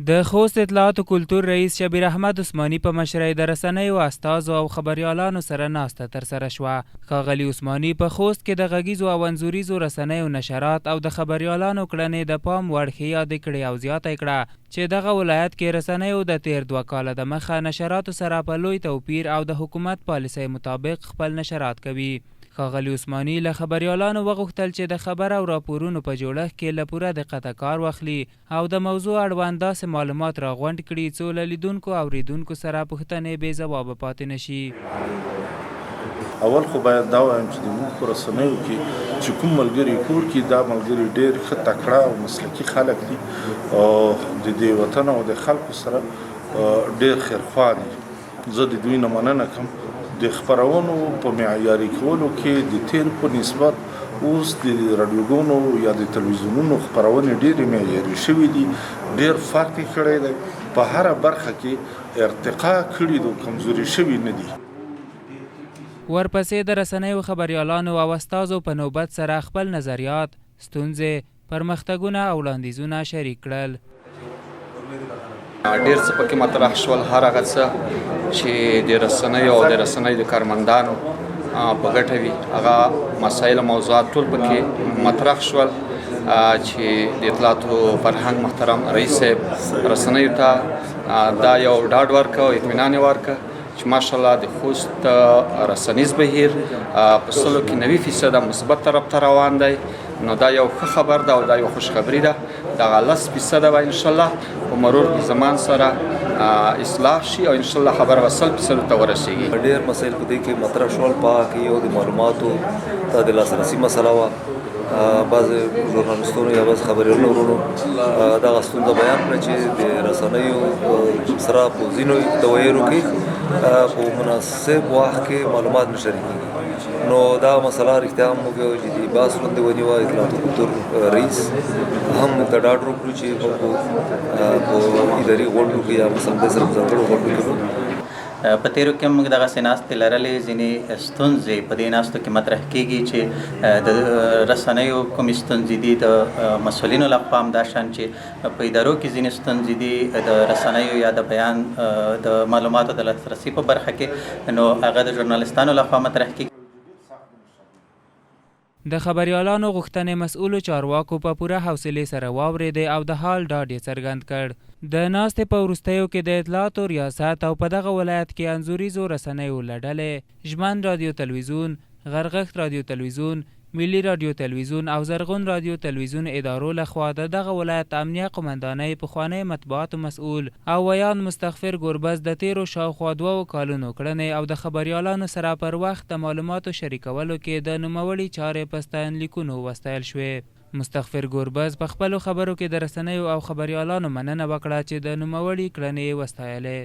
د خوست اطلاعات و کلتور رئیس شبیر احمد عثماني په مشرۍ د رسنیو استازو او خبریالانو سره ناسته ترسره شوه. ښاغلي عثماني په خوست کې د غږیزو او انځوریزو رسنیو نشرات او د خبریالانو کړنې د پام وړ ښې یادې کړې او زیاته کړه چې دغه ولایت کې رسنیو د تیر 2 کاله د مخه نشراتو سره په لوی توپیر او د حکومت پالیسۍ مطابق خپل نشرات کوي. ښاغلي عثماني له خبریالانو وغوښتل چې د خبر او راپورونو په جوړښت کې له پوره دقته کار واخلي او د موضوع اړوند داسې معلومات راغونډ کړي څو له لیدونکو او اوریدونکو سره پوښتنې بې ځوابه پاتې نشي. اول خو باید دا وایم چې د موږ په رسنیو کې چې کوم ملګري کور کې دا ملګري ډېر ښه تکړه او مسلکي خلک دي او د دې وطن او د خلکو سره ډېر خیرخوا دي. زه د دوی نه مننه کوم. د خبرونو په معیاري کولو کې د تیر په نسبت اوس د رادیوګانو یا د تلویزیونونو خبرونې ډېرې معیاري شوي دي، ډېر فرق یې کړی دی، په هره برخه کې ارتقا کړي دي، کمزوري شوي نه دي. ورپسې د رسنیو خبریالانو او استازو په نوبت سره خپل نظریات، ستونزې، پرمختګونه او وړاندیزونه شریک کړل. ډېر څه پکې مطرح شول، هر هغه څه چې د رسنیو او د رسنیو د کارمندانو په ګټه وي، هغه مسایل او موضوعات ټول پکې مطرح شول چې د اطلاعاتو فرهنګ محترم رئیس صاحب رسنیو ته دا یو ډاډ ورکړ او اطمینان یې ورکړ چې ماشاءالله د خوست رسنیز بهیر په 90% مثبت طرف ته روان دی. نو دا یو ښه خبر ده او دا یو خوشخبري ده. دغه 10% به انشاءالله په مرور زمان سره اصلاح شي او انشاءالله خبره به 100% ته ورسیږي. ډېر مسایل په دې کې مطرح شول، پاکې او د معلوماتو ته د لاسرسي مسله وه. بعض ژورنالستانو یا بعض خبریالانو ورونو دغه ستونزه بیان کړه چې د رسنیو سره په ځینو دوایرو کې په مناسب وخت کې معلومات نه شریکېږي. نو دا مسله رښتیا هم موږ جدي بحث وړاندې ونیوه. اطلاعات و کلتور رئیس هم موږ ته ډاډ راکړو چې په اداري غونډو کې یا مثلا د سره ځانګړو غونډو کې په تیرو کې موږ دغسې ناستې لرلې. ځینې ستونزې په دې ناستو کې مطرح کېږي چې د رسنیو کومې ستونزې دي، د مسؤلینو لخوا هم دا شان چې په ادارو کې ځینې ستونزې دي د رسنیو یا د بیان د معلوماتو د لاسرسي په برخه کې، نو هغه د ژورنالستانو لخوا مطرح کېږي. د خبریالانو غوښتنې مسؤلو چارواکو په پوره حوصلې سره واورېدې او د حال ډاډ یې څرګند کړ. د ناستې په وروستیو کې د اطلاعاتو ریاست او په دغه ولایت کې انځوریزو رسنیو له ډلې ژمن رادیو تلویزیون، غرغښت رادیو تلویزیون، ملي رادیو تلویزیون او زرغون رادیو تلویزیون ادارو لخوا د دغه ولایت امنیه قمندانۍ پخوانی مطبوعاتو مسؤل او ویان مستغفر ګربز د تیرو شاوخوا 2 کالونو کړنې او د خبریالانو سره پر وخت د معلوماتو شریکولو کې د نوموړي چارې په ستاینلیکونو وستایل شوې. مستغفر ګربز په خپلو خبرو کې د رسنیو او خبریالانو مننه وکړه چې د نوموړي کړنې وستایلې.